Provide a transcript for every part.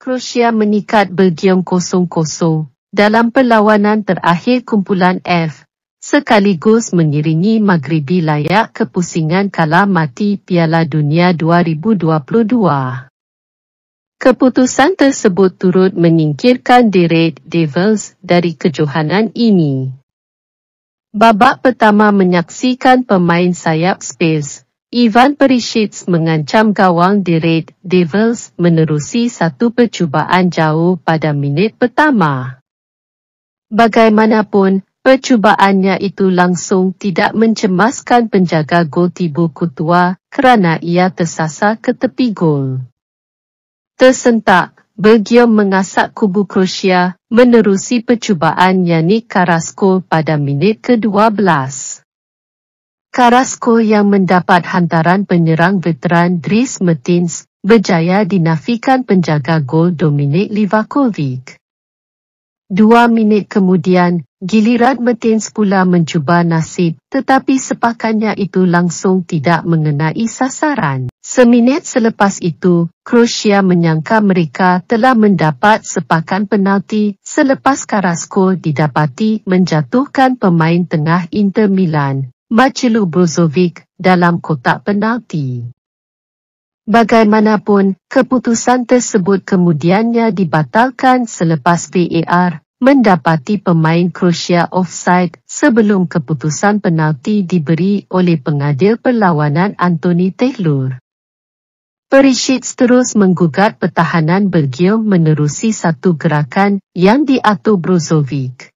Kroasia mengikat Belgium 0-0 dalam perlawanan terakhir kumpulan F, sekaligus mengiringi Maghribi layak kepusingan kalah mati Piala Dunia 2022. Keputusan tersebut turut menyingkirkan The Red Devils dari kejohanan ini. Babak pertama menyaksikan pemain sayap Spurs, Ivan Perisic mengancam gawang The Red Devils menerusi satu percubaan jauh pada minit pertama. Bagaimanapun, percubaannya itu langsung tidak mencemaskan penjaga gol Thibaut Courtois kerana ia tersasar ke tepi gol. Tersentak, Belgium mengasak kubu Kroasia menerusi percubaan Yannick Carrasco pada minit ke-12. Carrasco yang mendapat hantaran penyerang veteran Dries Mertens berjaya dinafikan penjaga gol Dominik Livakovic. 2 minit kemudian, giliran Mertens pula mencuba nasib, tetapi sepakannya itu langsung tidak mengenai sasaran. Seminit selepas itu, Kroasia menyangka mereka telah mendapat sepakan penalti selepas Carrasco didapati menjatuhkan pemain tengah Inter Milan, Marcelo Brozovic, dalam kotak penalti. Bagaimanapun, keputusan tersebut kemudiannya dibatalkan selepas VAR mendapati pemain Kroasia offside sebelum keputusan penalti diberi oleh pengadil perlawanan Anthony Taylor. Perisic terus menggugat pertahanan Belgium menerusi satu gerakan yang diatur Brozovic.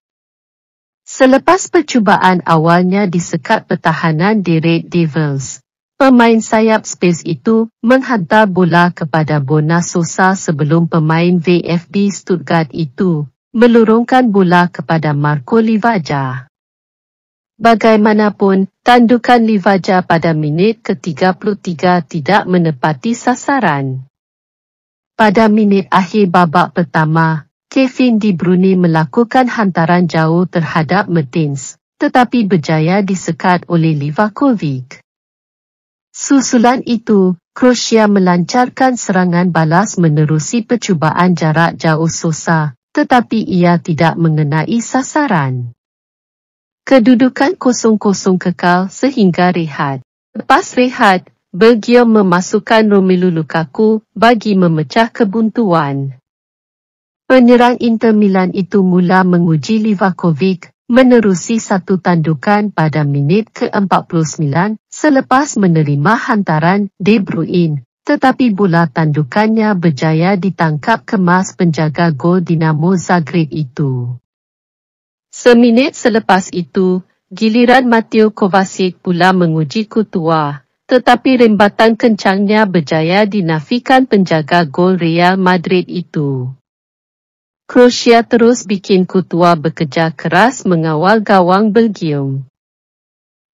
Selepas percubaan awalnya disekat pertahanan The Red Devils, pemain sayap Spurs itu menghantar bola kepada Borna Sosa sebelum pemain VfB Stuttgart itu melurungkan bola kepada Marco Livaja. Bagaimanapun, tandukan Livaja pada minit ke-33 tidak menepati sasaran. Pada minit akhir babak pertama, Kevin De Bruyne melakukan hantaran jauh terhadap Mertens, tetapi berjaya disekat oleh Livakovic. Susulan itu, Kroasia melancarkan serangan balas menerusi percubaan jarak jauh Sosa, tetapi ia tidak mengenai sasaran. Kedudukan 0-0 kekal sehingga rehat. Lepas rehat, Belgium memasukkan Romelu Lukaku bagi memecah kebuntuan. Penyerang Inter Milan itu mula menguji Livakovic menerusi satu tandukan pada minit ke-49 selepas menerima hantaran De Bruyne, tetapi bola tandukannya berjaya ditangkap kemas penjaga gol Dinamo Zagreb itu. Seminit selepas itu, giliran Mateo Kovacic pula menguji Courtois, tetapi rembatan kencangnya berjaya dinafikan penjaga gol Real Madrid itu. Kroasia terus bikin Courtois bekerja keras mengawal gawang Belgium.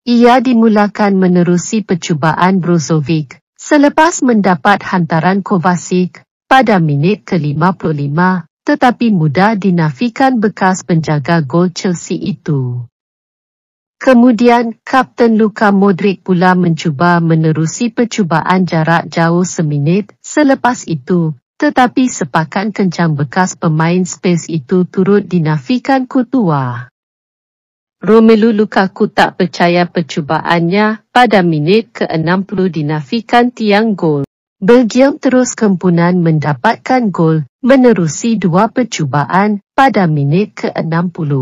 Ia dimulakan menerusi percubaan Brozovic, selepas mendapat hantaran Kovacic pada minit ke-55, tetapi mudah dinafikan bekas penjaga gol Chelsea itu. Kemudian, Kapten Luka Modric pula mencuba menerusi percubaan jarak jauh seminit selepas itu, tetapi sepakan kencang bekas pemain Spurs itu turut dinafikan Courtois. Romelu Lukaku tak percaya percubaannya pada minit ke-60 dinafikan tiang gol. Belgium terus kempunan mendapatkan gol menerusi 2 percubaan pada minit ke-60.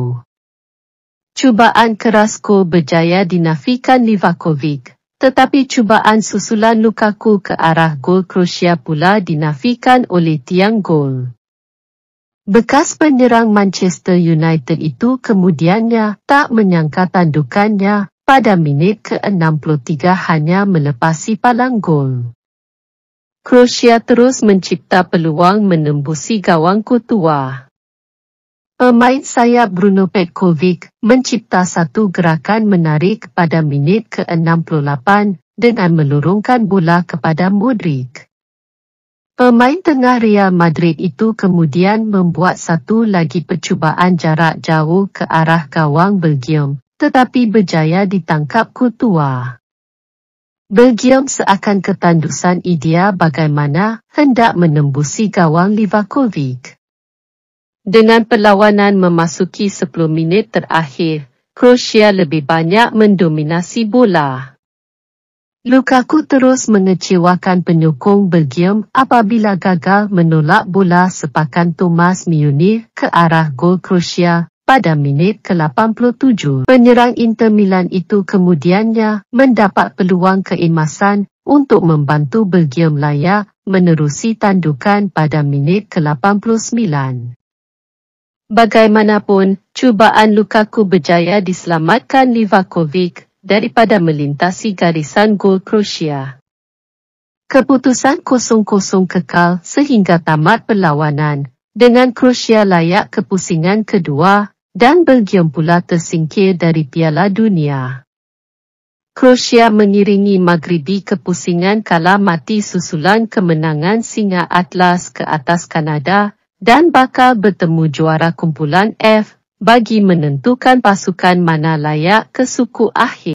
Cubaan Carrasco berjaya dinafikan Livakovic, tetapi cubaan susulan Lukaku ke arah gol Kroasia pula dinafikan oleh tiang gol. Bekas penyerang Manchester United itu kemudiannya tak menyangka tandukannya pada minit ke-63 hanya melepasi palang gol. Kroasia terus mencipta peluang menembusi gawang Courtois. Pemain sayap Bruno Petkovic mencipta satu gerakan menarik pada minit ke-68 dengan melurungkan bola kepada Modric. Pemain tengah Real Madrid itu kemudian membuat satu lagi percubaan jarak jauh ke arah gawang Belgium, tetapi berjaya ditangkap Courtois. Belgium seakan ketandusan idea bagaimana hendak menembusi gawang Livakovic. Dengan perlawanan memasuki 10 minit terakhir, Kroasia lebih banyak mendominasi bola. Lukaku terus mengecewakan penyokong Belgium apabila gagal menolak bola sepakan Thomas Müller ke arah gol Kroasia pada minit ke-87. Penyerang Inter Milan itu kemudiannya mendapat peluang keemasan untuk membantu Belgium layak menerusi tandukan pada minit ke-89. Bagaimanapun, cubaan Lukaku berjaya diselamatkan Livakovic daripada melintasi garisan gol Kroasia. Keputusan 0-0 kekal sehingga tamat perlawanan, dengan Kroasia layak ke pusingan kedua, dan Belgium pula tersingkir dari Piala Dunia. Kroasia mengiringi Maghribi ke pusingan kala mati susulan kemenangan Singa Atlas ke atas Kanada dan bakal bertemu juara kumpulan F bagi menentukan pasukan mana layak ke suku akhir.